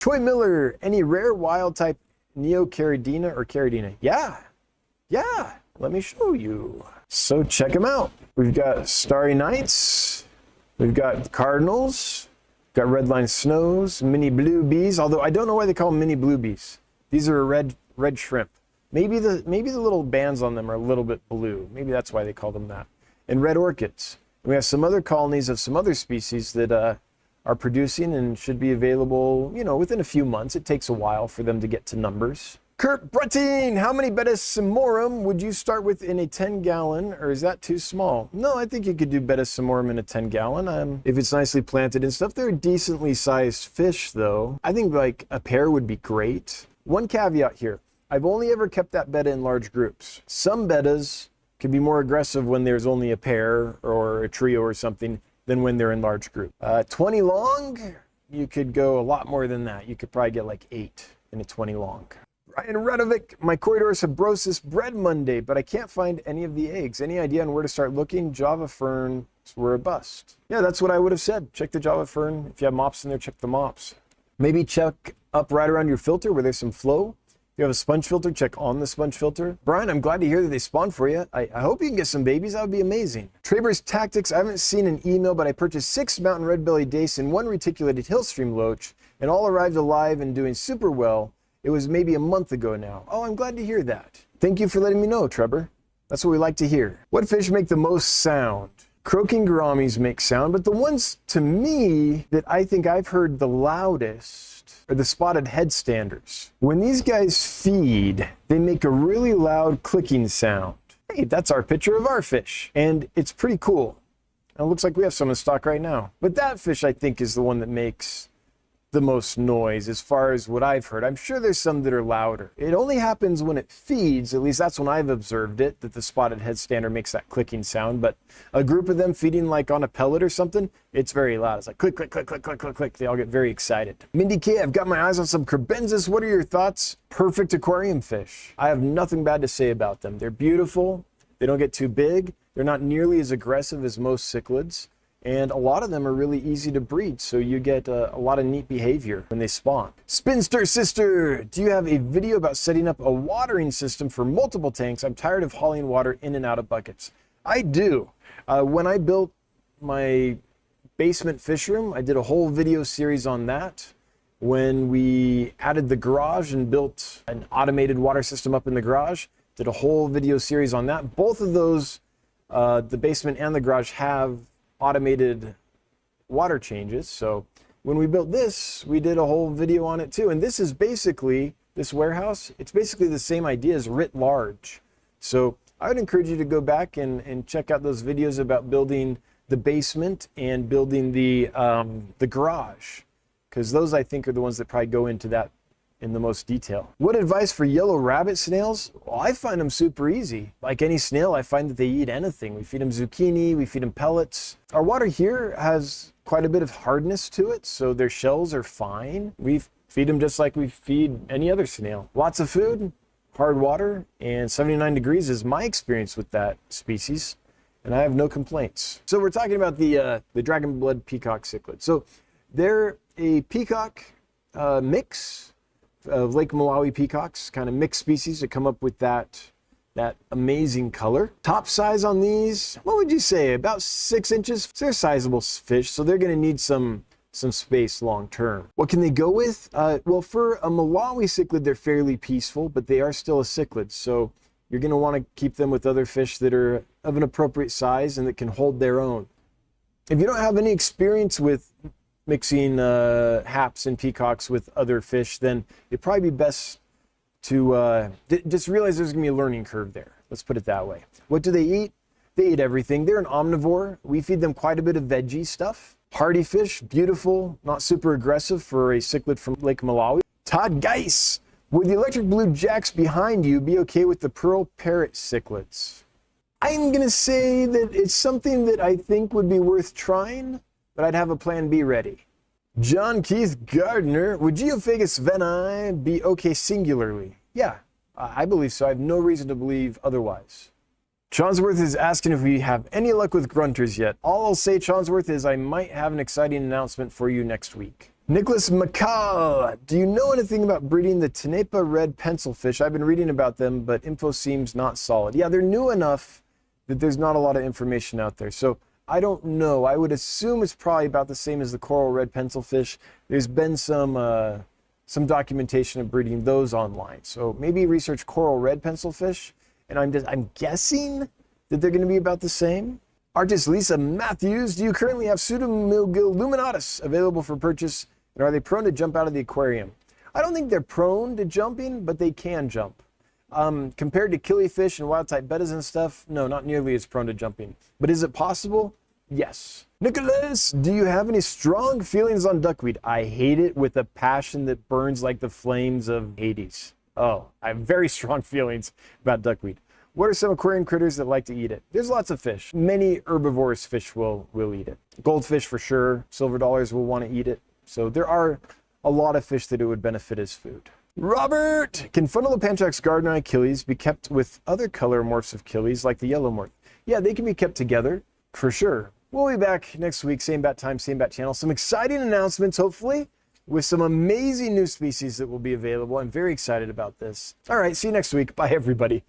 Troy Miller, any rare wild type Neocaridina or Caridina? Yeah, let me show you. So check them out. We've got Starry Nights, we've got Cardinals, got Redline Snows, Mini Blue Bees, although I don't know why they call them Mini Blue Bees. These are a red shrimp. Maybe the little bands on them are a little bit blue. Maybe that's why they call them that. And red orchids. We have some other colonies of some other species that are producing and should be available, you know, within a few months. It takes a while for them to get to numbers. Kurt Brutting, how many Betta simorum would you start with in a 10-gallon, or is that too small? No, I think you could do Betta simorum in a 10-gallon. If it's nicely planted and stuff. They're decently sized fish, though. I think like a pair would be great. One caveat here. I've only ever kept that Betta in large groups. Some Bettas can be more aggressive when there's only a pair or a trio or something than when they're in large group. 20 long, you could go a lot more than that. You could probably get like 8 in a 20 long. Ryan Radovic, my Corydoras habrosus bred Monday, but I can't find any of the eggs. Any idea on where to start looking? Java ferns were a bust. Yeah, that's what I would have said. Check the Java fern. If you have mops in there, check the mops. Maybe check up right around your filter where there's some flow. If you have a sponge filter, check on the sponge filter. Brian, I'm glad to hear that they spawned for you. I hope you can get some babies. That would be amazing. Traber's Tactics, I haven't seen an email, but I purchased 6 mountain red-bellied dace and 1 reticulated hillstream loach, and all arrived alive and doing super well. It was maybe a month ago now. Oh, I'm glad to hear that. Thank you for letting me know, Trevor. That's what we like to hear. What fish make the most sound? Croaking gouramis make sound, but the ones to me that I think I've heard the loudest are the spotted headstanders. When these guys feed, they make a really loud clicking sound. Hey, that's our picture of our fish, and it's pretty cool. And it looks like we have some in stock right now. But that fish, I think, is the one that makes the most noise as far as what I've heard. I'm sure there's some that are louder. It only happens when it feeds, at least that's when I've observed it, that the spotted headstander makes that clicking sound. But a group of them feeding like on a pellet or something, it's very loud. It's like click, click, click, click, click, click, click. They all get very excited. Mindy K, I've got my eyes on some crebensis. What are your thoughts? Perfect aquarium fish. I have nothing bad to say about them. They're beautiful. They don't get too big. They're not nearly as aggressive as most cichlids. And a lot of them are really easy to breed, so you get a lot of neat behavior when they spawn. Spinster Sister, do you have a video about setting up a watering system for multiple tanks? I'm tired of hauling water in and out of buckets. I do. When I built my basement fish room, I did a whole video series on that. When we added the garage and built an automated water system up in the garage, did a whole video series on that. Both of those, the basement and the garage, have automated water changes. So when we built this, we did a whole video on it too. And this is basically, this warehouse, it's basically the same idea as writ large. So I would encourage you to go back and check out those videos about building the basement and building the garage, because those I think are the ones that probably go into that in the most detail. What advice for yellow rabbit snails? Well, I find them super easy. Like any snail, I find that they eat anything. We feed them zucchini, we feed them pellets. Our water here has quite a bit of hardness to it, so their shells are fine. We feed them just like we feed any other snail. Lots of food, hard water, and 79 degrees is my experience with that species, and I have no complaints. So we're talking about the dragon blood peacock cichlid. So they're a peacock mix of Lake Malawi peacocks, kind of mixed species that come up with that amazing color. Top size on these, what would you say? About 6 inches. They're sizable fish, so they're going to need some space long term. What can they go with? Well, for a Malawi cichlid, they're fairly peaceful, but they are still a cichlid, so you're going to want to keep them with other fish that are of an appropriate size and that can hold their own. If you don't have any experience with mixing haps and peacocks with other fish, then it'd probably be best to just realize there's gonna be a learning curve there. Let's put it that way. What do they eat? They eat everything. They're an omnivore. We feed them quite a bit of veggie stuff. Hardy fish, beautiful, not super aggressive for a cichlid from Lake Malawi. Todd Geis, would the electric blue jacks behind you be okay with the pearl parrot cichlids? I'm gonna say that it's something that I think would be worth trying, but I'd have a plan B ready. John Keith Gardner, would Geophagus veni be okay singularly? Yeah, I believe so. I have no reason to believe otherwise. Chaunsworth is asking if we have any luck with grunters yet. All I'll say, Chaunsworth, is I might have an exciting announcement for you next week. Nicholas McCall, do you know anything about breeding the Tenepa red pencilfish? I've been reading about them, but info seems not solid. Yeah, they're new enough that there's not a lot of information out there. So I don't know. I would assume it's probably about the same as the coral red pencilfish. There's been some documentation of breeding those online. So maybe research coral red pencilfish, and I'm guessing that they're going to be about the same. Artist Lisa Matthews, do you currently have Pseudomilgil luminatus available for purchase? And are they prone to jump out of the aquarium? I don't think they're prone to jumping, but they can jump. Compared to killifish and wild type bettas and stuff, no, not nearly as prone to jumping. But is it possible? Yes. Nicholas, do you have any strong feelings on duckweed? I hate it with a passion that burns like the flames of Hades. Oh, I have very strong feelings about duckweed. What are some aquarium critters that like to eat it? There's lots of fish. Many herbivorous fish will eat it. Goldfish for sure. Silver dollars will want to eat it. So there are a lot of fish that it would benefit as food. Robert, can Fundulopantrax gardneri achilles be kept with other color morphs of achilles like the yellow morph? Yeah, they can be kept together for sure. We'll be back next week, same bat time, same bat channel. Some exciting announcements, hopefully, with some amazing new species that will be available. I'm very excited about this. All right, see you next week. Bye, everybody.